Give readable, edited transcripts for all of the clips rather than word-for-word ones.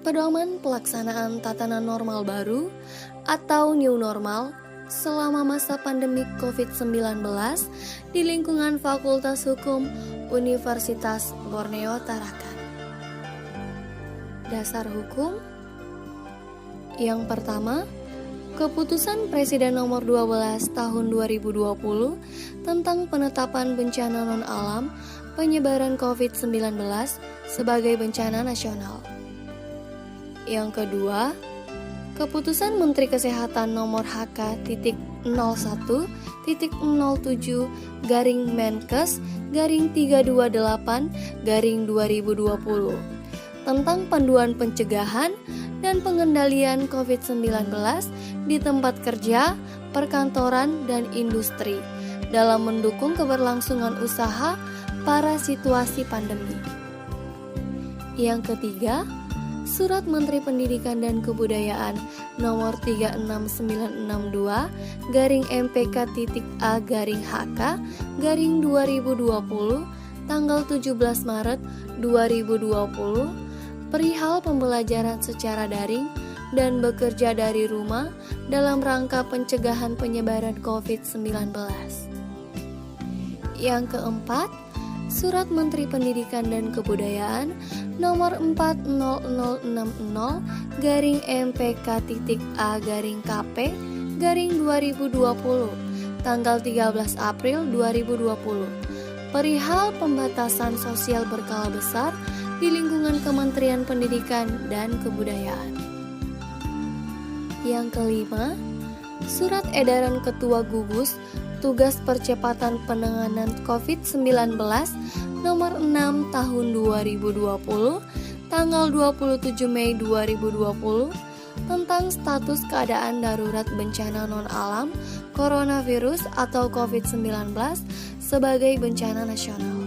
Pedoman pelaksanaan tatanan normal baru atau new normal selama masa pandemi COVID-19 di lingkungan Fakultas Hukum Universitas Borneo Tarakan. Dasar hukum yang pertama, Keputusan Presiden Nomor 12 Tahun 2020 tentang penetapan bencana non-alam penyebaran COVID-19 sebagai bencana nasional. Yang kedua, Keputusan Menteri Kesehatan Nomor HK.01.007-Menkes-328-2020 tentang panduan pencegahan dan pengendalian COVID-19 di tempat kerja, perkantoran, dan industri dalam mendukung keberlangsungan usaha pada situasi pandemi. Yang ketiga, Surat Menteri Pendidikan dan Kebudayaan Nomor 36962-MPK.A-HK-2020 tanggal 17 Maret 2020 perihal pembelajaran secara daring dan bekerja dari rumah dalam rangka pencegahan penyebaran COVID-19. Yang keempat, Surat Menteri Pendidikan dan Kebudayaan Nomor 400.MPK.A-KP-2020 tanggal 13 April 2020 perihal pembatasan sosial berskala besar di lingkungan Kementerian Pendidikan dan Kebudayaan. Yang kelima, Surat Edaran Ketua Gugus Tugas Percepatan Penanganan COVID-19 Nomor 6 Tahun 2020 tanggal 27 Mei 2020 tentang status keadaan darurat bencana non-alam coronavirus atau COVID-19 sebagai bencana nasional.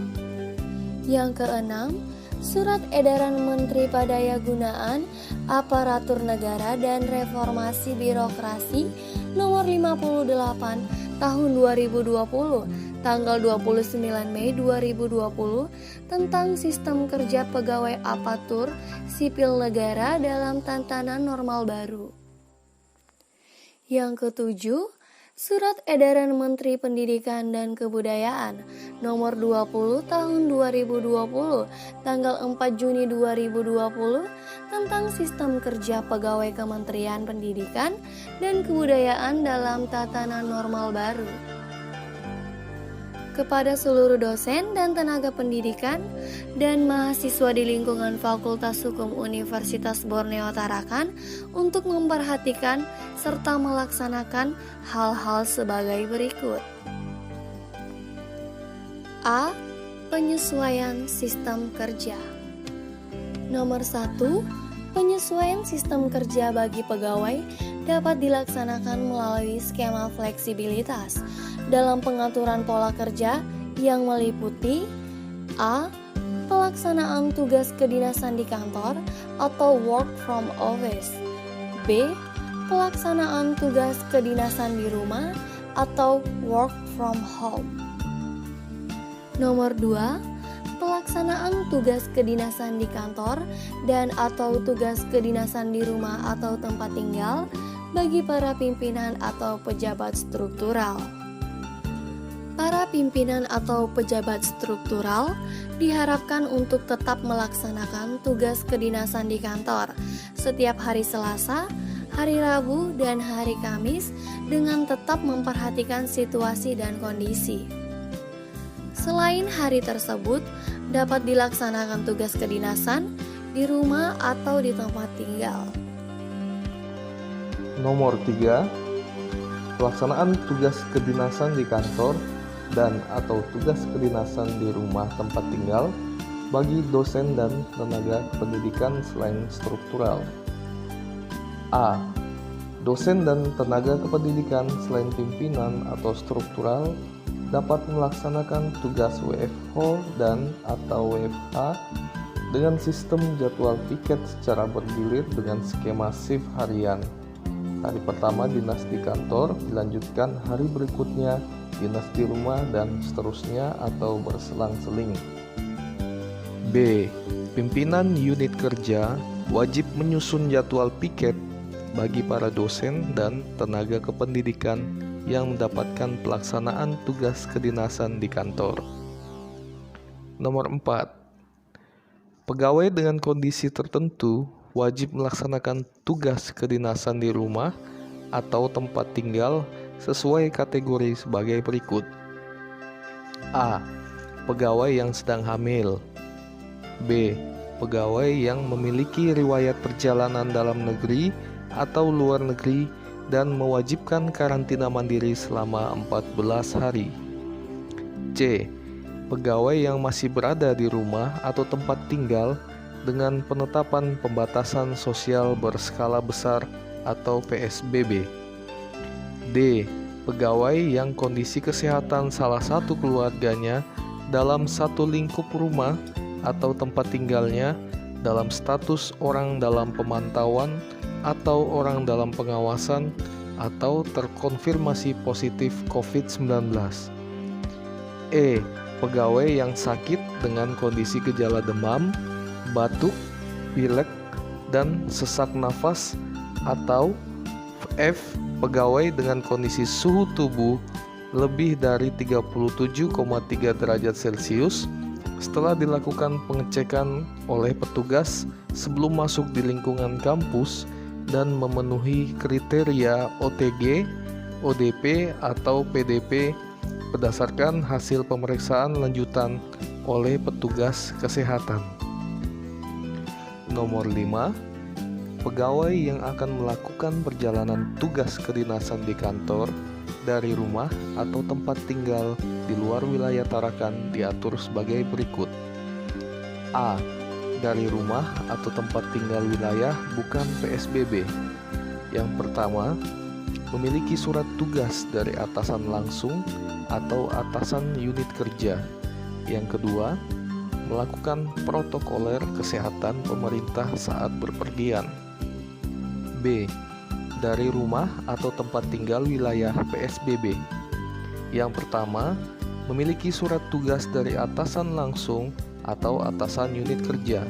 Yang keenam, Surat Edaran Menteri Pandayagunaan Aparatur Negara dan Reformasi Birokrasi Nomor 58 Tahun 2020 tanggal 29 Mei 2020 tentang sistem kerja pegawai aparatur sipil negara dalam tatanan normal baru. Yang ketujuh, Surat Edaran Menteri Pendidikan dan Kebudayaan Nomor 20 Tahun 2020 tanggal 4 Juni 2020 tentang sistem kerja pegawai Kementerian Pendidikan dan Kebudayaan dalam tatanan normal baru. Kepada seluruh dosen dan tenaga pendidikan dan mahasiswa di lingkungan Fakultas Hukum Universitas Borneo Tarakan untuk memperhatikan serta melaksanakan hal-hal sebagai berikut. A. Penyesuaian sistem kerja. Nomor 1. Penyesuaian sistem kerja bagi pegawai dapat dilaksanakan melalui skema fleksibilitas dalam pengaturan pola kerja yang meliputi A. Pelaksanaan tugas kedinasan di kantor atau work from office. B. Pelaksanaan tugas kedinasan di rumah atau work from home. Nomor 2. Pelaksanaan tugas kedinasan di kantor dan atau tugas kedinasan di rumah atau tempat tinggal bagi para pimpinan atau pejabat struktural. Para pimpinan atau pejabat struktural diharapkan untuk tetap melaksanakan tugas kedinasan di kantor setiap hari Selasa, hari Rabu, dan hari Kamis dengan tetap memperhatikan situasi dan kondisi. Selain hari tersebut, dapat dilaksanakan tugas kedinasan di rumah atau di tempat tinggal. Nomor 3. Pelaksanaan tugas kedinasan di kantor dan atau tugas kedinasan di rumah tempat tinggal bagi dosen dan tenaga pendidikan selain struktural. A. Dosen dan tenaga kependidikan selain pimpinan atau struktural dapat melaksanakan tugas WFH dan atau WFH dengan sistem jadwal piket secara bergilir dengan skema shift harian. Hari pertama dinas di kantor, dilanjutkan hari berikutnya dinas di rumah dan seterusnya atau berselang-seling. B. Pimpinan unit kerja wajib menyusun jadwal piket bagi para dosen dan tenaga kependidikan yang mendapatkan pelaksanaan tugas kedinasan di kantor. Nomor 4. Pegawai dengan kondisi tertentu wajib melaksanakan tugas kedinasan di rumah atau tempat tinggal sesuai kategori sebagai berikut. A. Pegawai yang sedang hamil. B. Pegawai yang memiliki riwayat perjalanan dalam negeri atau luar negeri dan mewajibkan karantina mandiri selama 14 hari. C. Pegawai yang masih berada di rumah atau tempat tinggal dengan penetapan pembatasan sosial berskala besar atau PSBB. D. Pegawai yang kondisi kesehatan salah satu keluarganya dalam satu lingkup rumah atau tempat tinggalnya dalam status orang dalam pemantauan atau orang dalam pengawasan atau terkonfirmasi positif COVID-19. E. Pegawai yang sakit dengan kondisi gejala demam, batuk, pilek, dan sesak nafas, atau F. Pegawai dengan kondisi suhu tubuh lebih dari 37,3 derajat Celcius setelah dilakukan pengecekan oleh petugas sebelum masuk di lingkungan kampus dan memenuhi kriteria OTG, ODP, atau PDP berdasarkan hasil pemeriksaan lanjutan oleh petugas kesehatan. Nomor 5. Pegawai yang akan melakukan perjalanan tugas kedinasan di kantor dari rumah atau tempat tinggal di luar wilayah Tarakan diatur sebagai berikut. A. Dari rumah atau tempat tinggal wilayah bukan PSBB. Yang pertama, memiliki surat tugas dari atasan langsung atau atasan unit kerja. Yang kedua, melakukan protokoler kesehatan pemerintah saat berpergian. B. Dari rumah atau tempat tinggal wilayah PSBB. Yang pertama, memiliki surat tugas dari atasan langsung atau atasan unit kerja.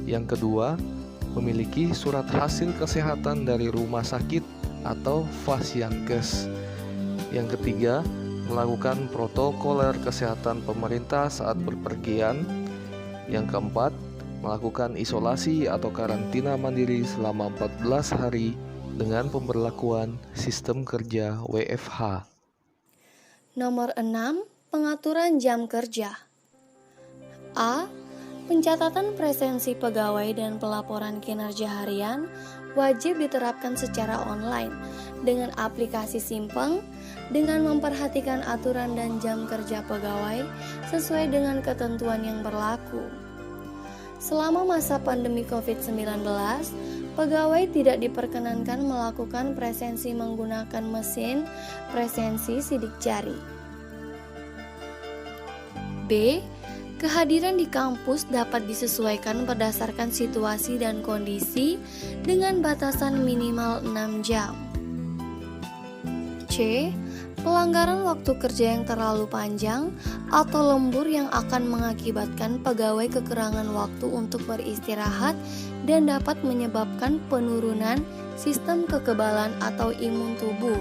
Yang kedua, memiliki surat hasil kesehatan dari rumah sakit atau Fasyankes. Yang ketiga, melakukan protokoler kesehatan pemerintah saat berpergian. Yang keempat, melakukan isolasi atau karantina mandiri selama 14 hari dengan pemberlakuan sistem kerja WFH. Nomor 6. Pengaturan jam kerja. A. Pencatatan presensi pegawai dan pelaporan kinerja harian wajib diterapkan secara online dengan aplikasi Simpeng dengan memperhatikan aturan dan jam kerja pegawai sesuai dengan ketentuan yang berlaku. Selama masa pandemi COVID-19, pegawai tidak diperkenankan melakukan presensi menggunakan mesin presensi sidik jari. B. Kehadiran di kampus dapat disesuaikan berdasarkan situasi dan kondisi dengan batasan minimal 6 jam. C. Pelanggaran waktu kerja yang terlalu panjang atau lembur yang akan mengakibatkan pegawai kekurangan waktu untuk beristirahat dan dapat menyebabkan penurunan sistem kekebalan atau imun tubuh.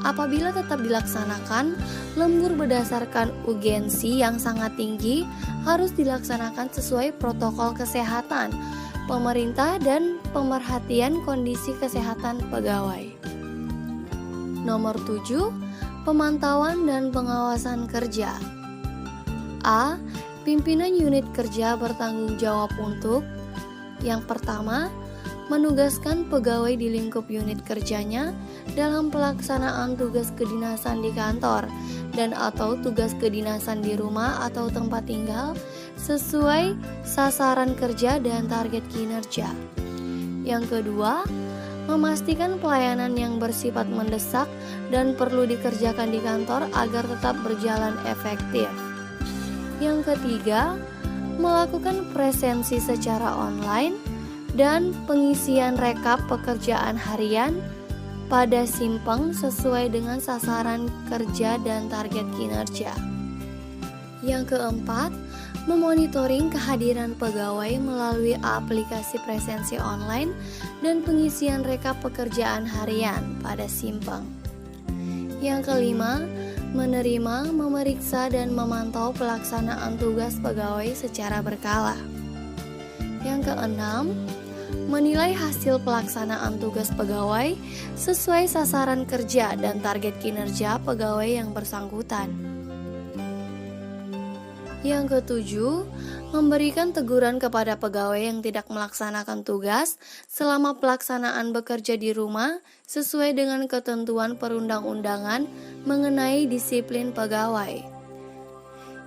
Apabila tetap dilaksanakan, lembur berdasarkan urgensi yang sangat tinggi harus dilaksanakan sesuai protokol kesehatan pemerintah dan pemerhatian kondisi kesehatan pegawai. Nomor 7. Pemantauan dan pengawasan kerja. A. Pimpinan unit kerja bertanggung jawab untuk: yang pertama, menugaskan pegawai di lingkup unit kerjanya dalam pelaksanaan tugas kedinasan di kantor dan atau tugas kedinasan di rumah atau tempat tinggal sesuai sasaran kerja dan target kinerja. Yang kedua, memastikan pelayanan yang bersifat mendesak dan perlu dikerjakan di kantor agar tetap berjalan efektif. Yang ketiga, melakukan presensi secara online dan pengisian rekap pekerjaan harian pada Simpeng sesuai dengan sasaran kerja dan target kinerja. Yang keempat, memonitoring kehadiran pegawai melalui aplikasi presensi online dan pengisian rekap pekerjaan harian pada Simpang. Yang kelima, menerima, memeriksa, dan memantau pelaksanaan tugas pegawai secara berkala. Yang keenam, menilai hasil pelaksanaan tugas pegawai sesuai sasaran kerja dan target kinerja pegawai yang bersangkutan. Yang ketujuh, memberikan teguran kepada pegawai yang tidak melaksanakan tugas selama pelaksanaan bekerja di rumah sesuai dengan ketentuan perundang-undangan mengenai disiplin pegawai.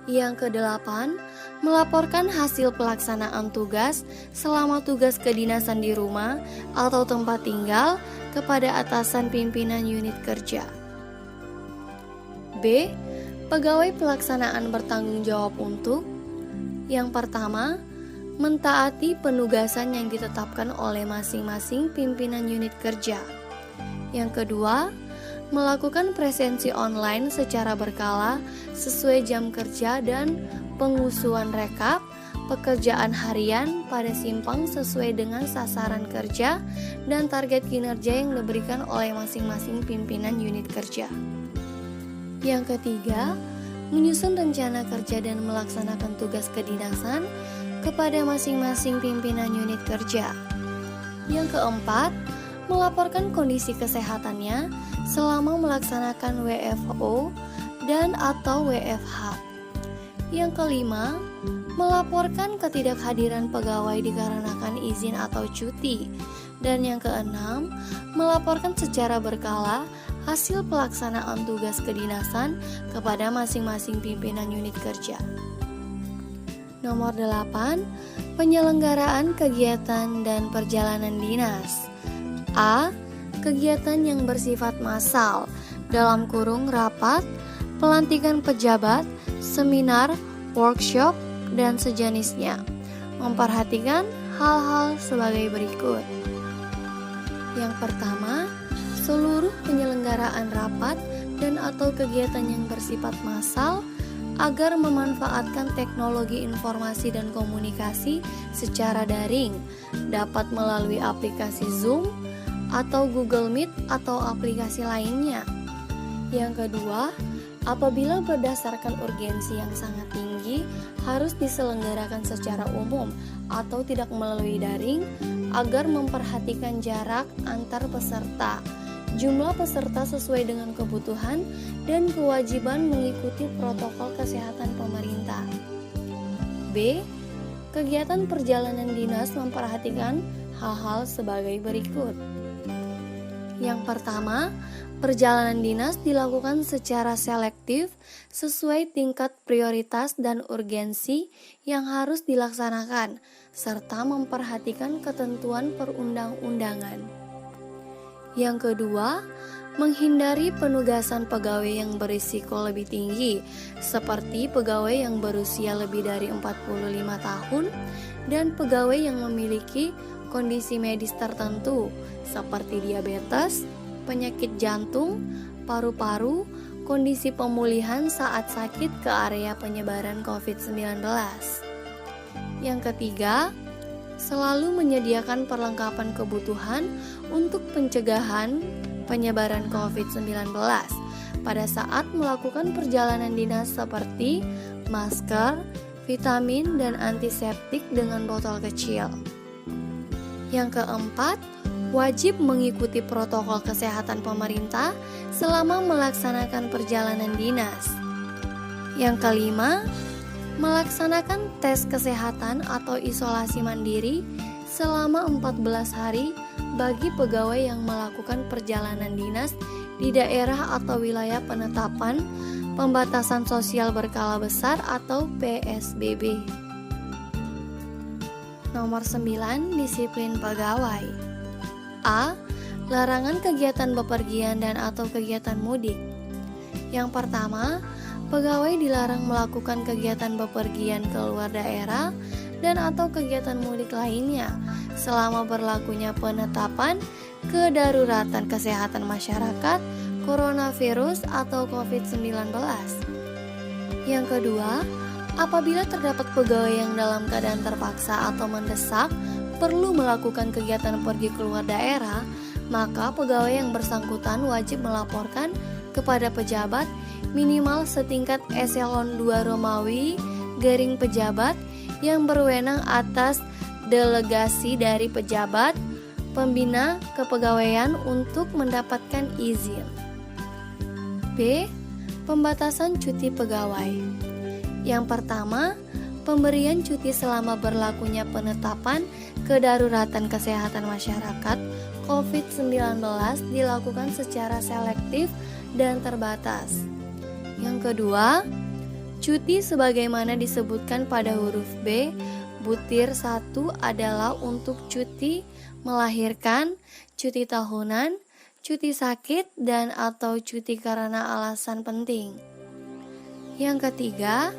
Yang kedelapan, melaporkan hasil pelaksanaan tugas selama tugas kedinasan di rumah atau tempat tinggal kepada atasan pimpinan unit kerja. B. Pegawai pelaksanaan bertanggung jawab untuk: yang pertama, mentaati penugasan yang ditetapkan oleh masing-masing pimpinan unit kerja. Yang kedua, melakukan presensi online secara berkala sesuai jam kerja dan pengusuhan rekap pekerjaan harian pada Simpang sesuai dengan sasaran kerja dan target kinerja yang diberikan oleh masing-masing pimpinan unit kerja. Yang ketiga, menyusun rencana kerja dan melaksanakan tugas kedinasan kepada masing-masing pimpinan unit kerja. Yang keempat, melaporkan kondisi kesehatannya selama melaksanakan WFO dan atau WFH. Yang kelima, melaporkan ketidakhadiran pegawai dikarenakan izin atau cuti. Dan yang keenam, melaporkan secara berkala hasil pelaksanaan tugas kedinasan kepada masing-masing pimpinan unit kerja. Nomor 8, penyelenggaraan kegiatan dan perjalanan dinas. A. Kegiatan yang bersifat massal, dalam kurung rapat, pelantikan pejabat, seminar, workshop, dan sejenisnya. Memperhatikan hal-hal sebagai berikut. Yang pertama, seluruh penyelenggaraan rapat dan atau kegiatan yang bersifat massal agar memanfaatkan teknologi informasi dan komunikasi secara daring dapat melalui aplikasi Zoom atau Google Meet atau aplikasi lainnya. Yang kedua, apabila berdasarkan urgensi yang sangat tinggi harus diselenggarakan secara umum atau tidak melalui daring agar memperhatikan jarak antar peserta, jumlah peserta sesuai dengan kebutuhan, dan kewajiban mengikuti protokol kesehatan pemerintah. B. Kegiatan perjalanan dinas memperhatikan hal-hal sebagai berikut. Yang pertama, perjalanan dinas dilakukan secara selektif sesuai tingkat prioritas dan urgensi yang harus dilaksanakan, serta memperhatikan ketentuan perundang-undangan. Yang kedua, menghindari penugasan pegawai yang berisiko lebih tinggi, seperti pegawai yang berusia lebih dari 45 tahun dan pegawai yang memiliki kondisi medis tertentu, seperti diabetes, penyakit jantung, paru-paru, kondisi pemulihan saat sakit ke area penyebaran COVID-19. Yang ketiga, selalu menyediakan perlengkapan kebutuhan untuk pencegahan penyebaran COVID-19 pada saat melakukan perjalanan dinas seperti masker, vitamin, dan antiseptik dengan botol kecil. Yang keempat, wajib mengikuti protokol kesehatan pemerintah selama melaksanakan perjalanan dinas. Yang kelima, melaksanakan tes kesehatan atau isolasi mandiri selama 14 hari bagi pegawai yang melakukan perjalanan dinas di daerah atau wilayah penetapan pembatasan sosial berskala besar atau PSBB. Nomor 9, disiplin pegawai. A. Larangan kegiatan bepergian dan atau kegiatan mudik. Yang pertama, pegawai dilarang melakukan kegiatan bepergian ke luar daerah dan atau kegiatan mudik lainnya selama berlakunya penetapan kedaruratan kesehatan masyarakat coronavirus atau COVID-19. Yang kedua, Apabila terdapat pegawai yang dalam keadaan terpaksa atau mendesak perlu melakukan kegiatan pergi keluar daerah, maka pegawai yang bersangkutan wajib melaporkan kepada pejabat minimal setingkat eselon 2 Romawi garing pejabat yang berwenang atas delegasi dari pejabat pembina kepegawaian untuk mendapatkan izin. B. Pembatasan cuti pegawai. Yang pertama, pemberian cuti selama berlakunya penetapan kedaruratan kesehatan masyarakat COVID-19 dilakukan secara selektif dan terbatas. Yang kedua, cuti sebagaimana disebutkan pada huruf B, butir 1 adalah untuk cuti melahirkan, cuti tahunan, cuti sakit, dan atau cuti karena alasan penting. Yang ketiga,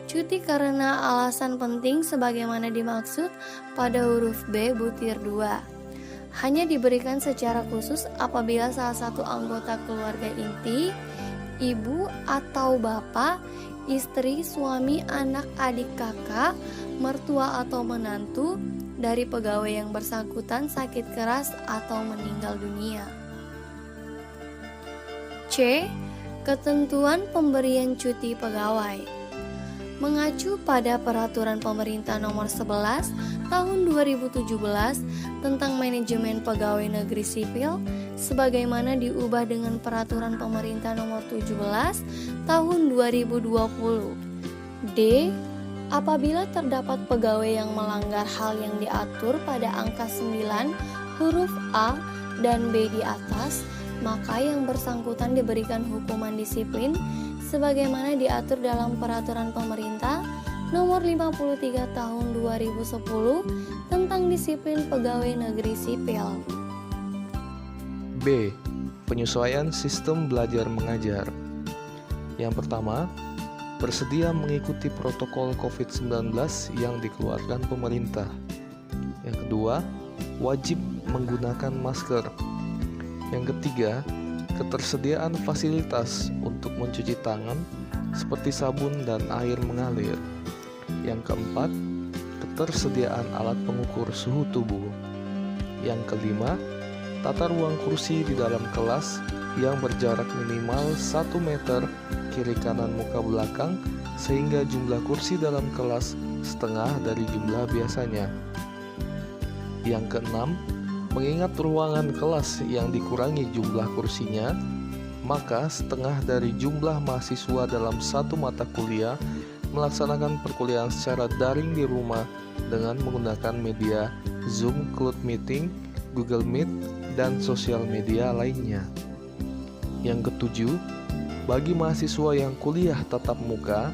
cuti karena alasan penting sebagaimana dimaksud pada huruf B butir 2 hanya diberikan secara khusus apabila salah satu anggota keluarga inti, ibu atau bapak, istri, suami, anak, adik, kakak, mertua atau menantu dari pegawai yang bersangkutan sakit keras atau meninggal dunia. C. Ketentuan pemberian cuti pegawai. Mengacu pada Peraturan Pemerintah Nomor 11 Tahun 2017 tentang Manajemen Pegawai Negeri Sipil sebagaimana diubah dengan Peraturan Pemerintah Nomor 17 Tahun 2020. D. Apabila terdapat pegawai yang melanggar hal yang diatur pada angka 9 huruf A dan B di atas, maka yang bersangkutan diberikan hukuman disiplin sebagaimana diatur dalam Peraturan Pemerintah Nomor 53 Tahun 2010 tentang Disiplin Pegawai Negeri Sipil. B. Penyesuaian sistem belajar mengajar. Yang pertama, bersedia mengikuti protokol COVID-19 yang dikeluarkan pemerintah. Yang kedua, wajib menggunakan masker. Yang ketiga, ketersediaan fasilitas untuk mencuci tangan seperti sabun dan air mengalir. Yang keempat, ketersediaan alat pengukur suhu tubuh. Yang kelima, tata ruang kursi di dalam kelas yang berjarak minimal 1 meter kiri kanan muka belakang sehingga jumlah kursi dalam kelas setengah dari jumlah biasanya. Yang keenam, mengingat ruangan kelas yang dikurangi jumlah kursinya, maka setengah dari jumlah mahasiswa dalam satu mata kuliah melaksanakan perkuliahan secara daring di rumah dengan menggunakan media Zoom, Cloud Meeting, Google Meet, dan sosial media lainnya. Yang ketujuh, bagi mahasiswa yang kuliah tatap muka,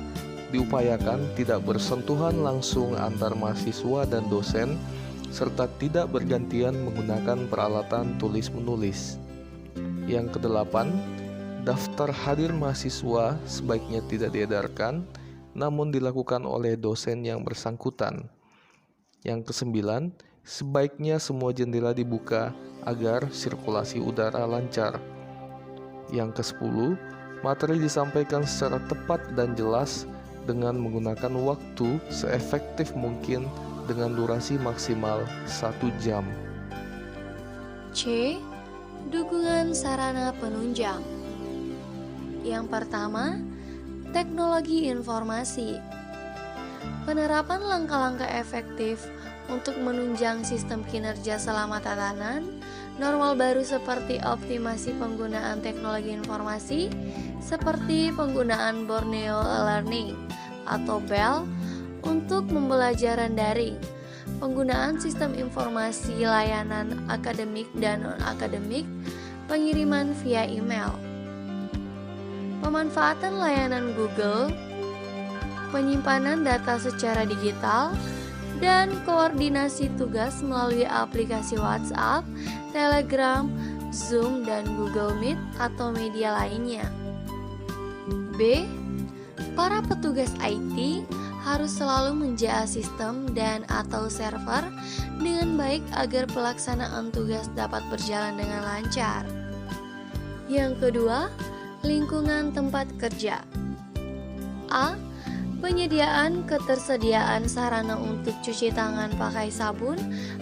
diupayakan tidak bersentuhan langsung antar mahasiswa dan dosen serta tidak bergantian menggunakan peralatan tulis-menulis. Yang kedelapan, daftar hadir mahasiswa sebaiknya tidak diedarkan, namun dilakukan oleh dosen yang bersangkutan. Yang kesembilan, sebaiknya semua jendela dibuka agar sirkulasi udara lancar. Yang kesepuluh, materi disampaikan secara tepat dan jelas dengan menggunakan waktu seefektif mungkin dengan durasi maksimal 1 jam. C. Dukungan sarana penunjang. Yang pertama, teknologi informasi. Penerapan langkah-langkah efektif untuk menunjang sistem kinerja selama tatanan normal baru seperti optimasi penggunaan teknologi informasi seperti penggunaan Borneo Learning atau BEL untuk pembelajaran daring, penggunaan sistem informasi layanan akademik dan non-akademik, pengiriman via email, pemanfaatan layanan Google, penyimpanan data secara digital, dan koordinasi tugas melalui aplikasi WhatsApp, Telegram, Zoom, dan Google Meet atau media lainnya. B. Para petugas IT harus selalu menjaga sistem dan atau server dengan baik agar pelaksanaan tugas dapat berjalan dengan lancar. Yang kedua, lingkungan tempat kerja. A. Penyediaan ketersediaan sarana untuk cuci tangan pakai sabun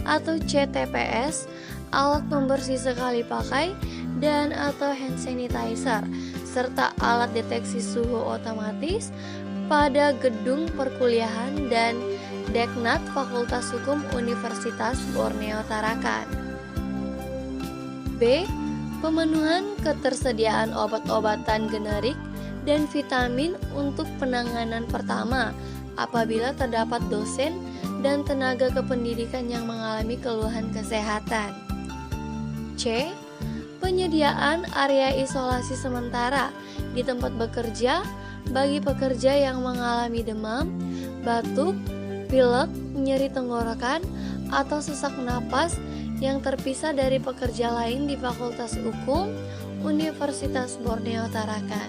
atau CTPS, alat pembersih sekali pakai, dan atau hand sanitizer, serta alat deteksi suhu otomatis pada gedung perkuliahan dan Deknat Fakultas Hukum Universitas Borneo Tarakan. B. Pemenuhan ketersediaan obat-obatan generik dan vitamin untuk penanganan pertama apabila terdapat dosen dan tenaga kependidikan yang mengalami keluhan kesehatan. C. Penyediaan area isolasi sementara di tempat bekerja bagi pekerja yang mengalami demam, batuk, pilek, nyeri tenggorokan, atau sesak napas yang terpisah dari pekerja lain di Fakultas Hukum Universitas Borneo Tarakan.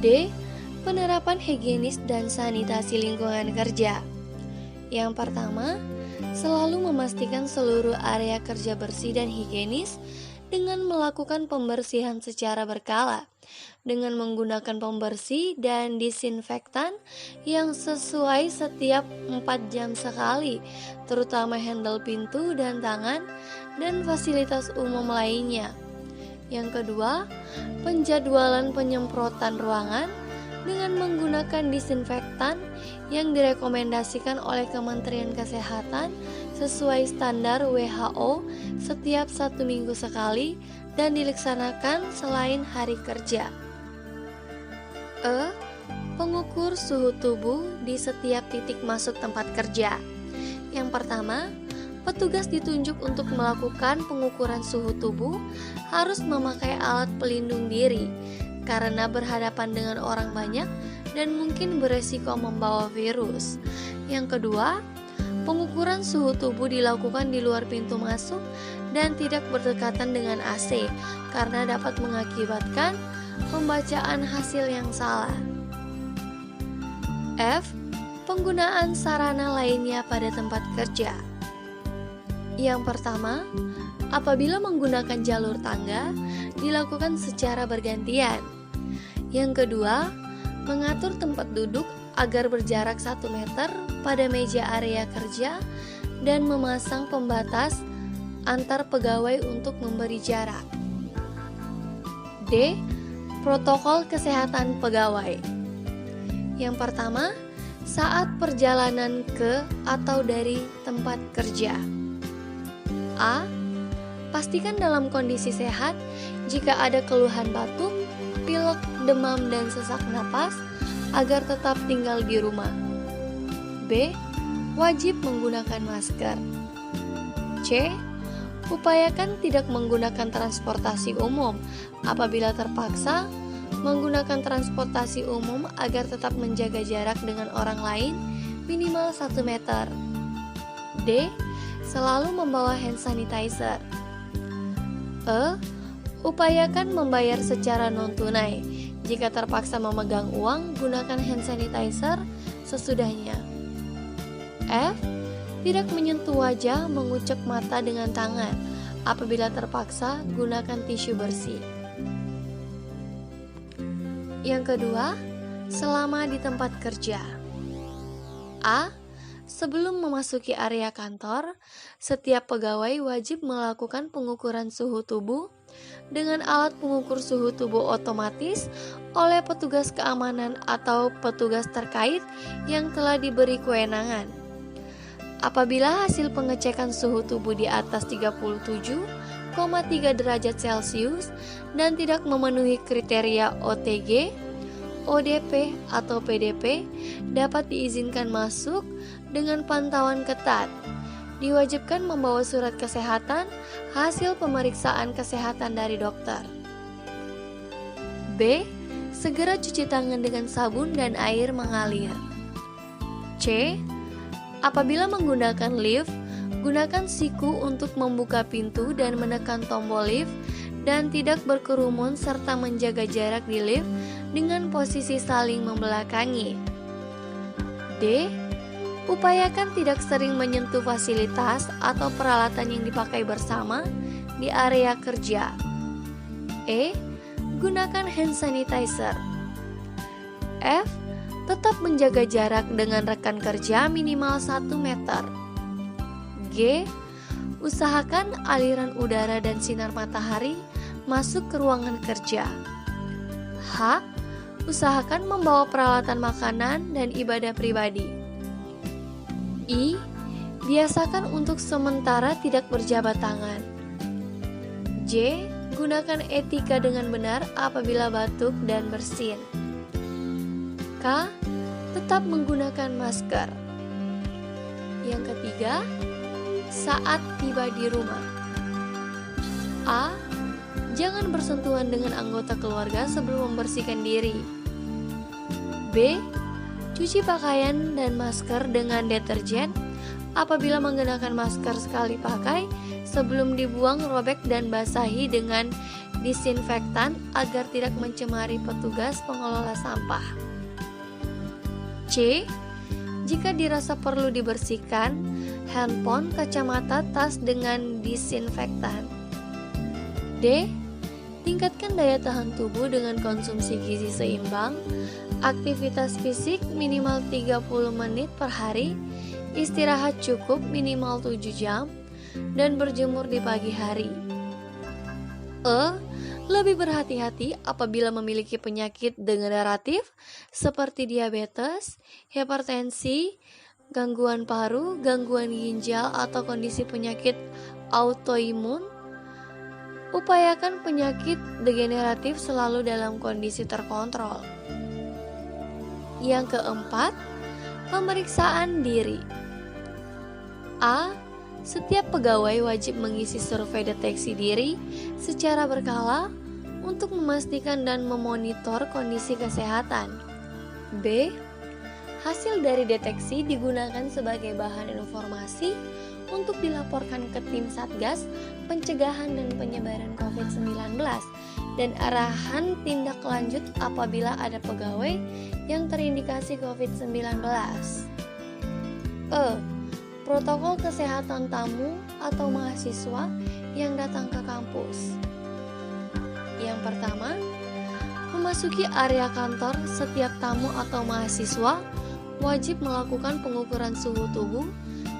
D. Penerapan higienis dan sanitasi lingkungan kerja. Yang pertama, selalu memastikan seluruh area kerja bersih dan higienis dengan melakukan pembersihan secara berkala, dengan menggunakan pembersih dan disinfektan yang sesuai setiap 4 jam sekali, terutama handle pintu dan tangan, dan fasilitas umum lainnya. Yang kedua, penjadwalan penyemprotan ruangan dengan menggunakan disinfektan yang direkomendasikan oleh Kementerian Kesehatan sesuai standar WHO setiap 1 minggu sekali dan dilaksanakan selain hari kerja. E. Pengukur suhu tubuh di setiap titik masuk tempat kerja. Yang pertama, petugas ditunjuk untuk melakukan pengukuran suhu tubuh harus memakai alat pelindung diri karena berhadapan dengan orang banyak dan mungkin beresiko membawa virus. Yang kedua, pengukuran suhu tubuh dilakukan di luar pintu masuk dan tidak berdekatan dengan AC karena dapat mengakibatkan pembacaan hasil yang salah. F. Penggunaan sarana lainnya pada tempat kerja. Yang pertama, apabila menggunakan jalur tangga, dilakukan secara bergantian. Yang kedua, mengatur tempat duduk agar berjarak 1 meter pada meja area kerja dan memasang pembatas antar pegawai untuk memberi jarak. D. Protokol kesehatan pegawai. Yang pertama, saat perjalanan ke atau dari tempat kerja. A. Pastikan dalam kondisi sehat. Jika ada keluhan batuk, pilek, demam, dan sesak napas, agar tetap tinggal di rumah. B. Wajib menggunakan masker. C. Upayakan tidak menggunakan transportasi umum. Apabila terpaksa, menggunakan transportasi umum agar tetap menjaga jarak dengan orang lain minimal 1 meter. D. Selalu membawa hand sanitizer. E. Upayakan membayar secara non-tunai. Jika terpaksa memegang uang, gunakan hand sanitizer sesudahnya. F. Tidak menyentuh wajah, mengucek mata dengan tangan. Apabila terpaksa, gunakan tisu bersih. Yang kedua, selama di tempat kerja. A. Sebelum memasuki area kantor, setiap pegawai wajib melakukan pengukuran suhu tubuh dengan alat pengukur suhu tubuh otomatis oleh petugas keamanan atau petugas terkait yang telah diberi kewenangan. Apabila hasil pengecekan suhu tubuh di atas 37,3 derajat Celcius dan tidak memenuhi kriteria OTG, ODP atau PDP, dapat diizinkan masuk dengan pantauan ketat. Diwajibkan membawa surat kesehatan, hasil pemeriksaan kesehatan dari dokter. B. Segera cuci tangan dengan sabun dan air mengalir. C. Apabila menggunakan lift, gunakan siku untuk membuka pintu dan menekan tombol lift dan tidak berkerumun serta menjaga jarak di lift dengan posisi saling membelakangi. D. Upayakan tidak sering menyentuh fasilitas atau peralatan yang dipakai bersama di area kerja. E. Gunakan hand sanitizer. F. tetap menjaga jarak dengan rekan kerja minimal 1 meter. G. Usahakan aliran udara dan sinar matahari masuk ke ruangan kerja. H. Usahakan membawa peralatan makanan dan ibadah pribadi. I. Biasakan untuk sementara tidak berjabat tangan. J. Gunakan etika dengan benar apabila batuk dan bersin. K. Tetap menggunakan masker. Yang ketiga, saat tiba di rumah. A. Jangan bersentuhan dengan anggota keluarga sebelum membersihkan diri. B. Cuci pakaian dan masker dengan deterjen. Apabila menggunakan masker sekali pakai, sebelum dibuang robek dan basahi dengan disinfektan agar tidak mencemari petugas pengelola sampah. C. Jika dirasa perlu dibersihkan, handphone, kacamata, tas dengan disinfektan. D. Tingkatkan daya tahan tubuh dengan konsumsi gizi seimbang, aktivitas fisik minimal 30 menit per hari, istirahat cukup minimal 7 jam, dan berjemur di pagi hari. E. Lebih berhati-hati apabila memiliki penyakit degeneratif seperti diabetes, hipertensi, gangguan paru, gangguan ginjal, atau kondisi penyakit autoimun. Upayakan penyakit degeneratif selalu dalam kondisi terkontrol. Yang keempat, pemeriksaan diri. A. Setiap pegawai wajib mengisi survei deteksi diri secara berkala untuk memastikan dan memonitor kondisi kesehatan. B. Hasil dari deteksi digunakan sebagai bahan informasi untuk dilaporkan ke tim Satgas Pencegahan dan Penyebaran COVID-19 dan arahan tindak lanjut apabila ada pegawai yang terindikasi COVID-19. E. Protokol kesehatan tamu atau mahasiswa yang datang ke kampus. Yang pertama, memasuki area kantor, setiap tamu atau mahasiswa wajib melakukan pengukuran suhu tubuh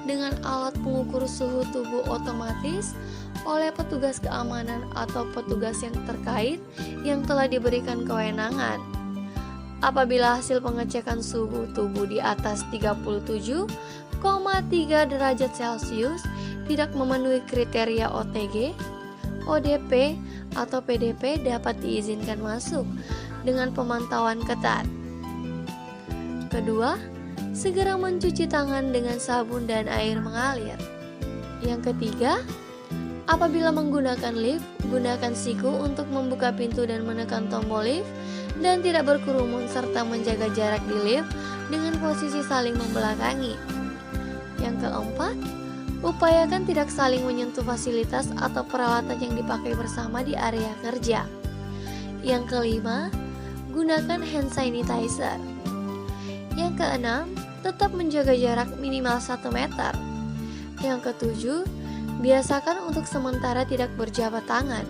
dengan alat pengukur suhu tubuh otomatis oleh petugas keamanan atau petugas yang terkait yang telah diberikan kewenangan. Apabila hasil pengecekan suhu tubuh di atas 37,3 derajat Celcius tidak memenuhi kriteria OTG, ODP, atau PDP dapat diizinkan masuk dengan pemantauan ketat. Kedua, segera mencuci tangan dengan sabun dan air mengalir. Yang ketiga, apabila menggunakan lift, gunakan siku untuk membuka pintu dan menekan tombol lift dan tidak berkerumun serta menjaga jarak di lift dengan posisi saling membelakangi. Yang keempat, upayakan tidak saling menyentuh fasilitas atau peralatan yang dipakai bersama di area kerja. Yang kelima, gunakan hand sanitizer. Yang keenam, tetap menjaga jarak minimal 1 meter. Yang ketujuh, biasakan untuk sementara tidak berjabat tangan.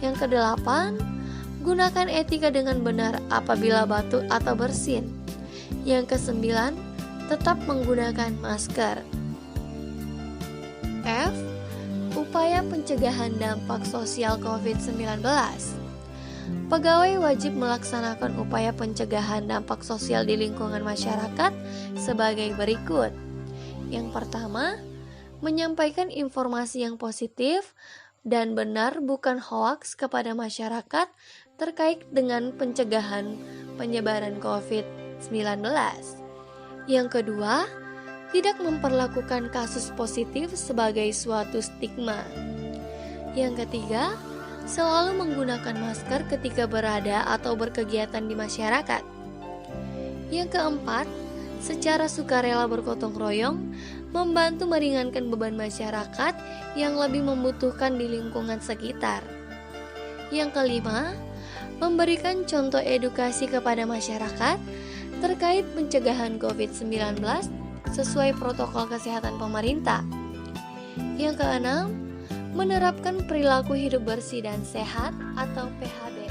Yang kedelapan, gunakan etika dengan benar apabila batuk atau bersin. Yang kesembilan, tetap menggunakan masker. F. Upaya pencegahan dampak sosial COVID-19. Pegawai wajib melaksanakan upaya pencegahan dampak sosial di lingkungan masyarakat sebagai berikut. Yang pertama, menyampaikan informasi yang positif dan benar bukan hoaks kepada masyarakat terkait dengan pencegahan penyebaran COVID-19. Yang kedua, tidak memperlakukan kasus positif sebagai suatu stigma. Yang ketiga, selalu menggunakan masker ketika berada atau berkegiatan di masyarakat. Yang keempat, secara sukarela bergotong royong, membantu meringankan beban masyarakat yang lebih membutuhkan di lingkungan sekitar. Yang kelima, memberikan contoh edukasi kepada masyarakat terkait pencegahan COVID-19 sesuai protokol kesehatan pemerintah. Yang keenam, menerapkan perilaku hidup bersih dan sehat atau PHBS.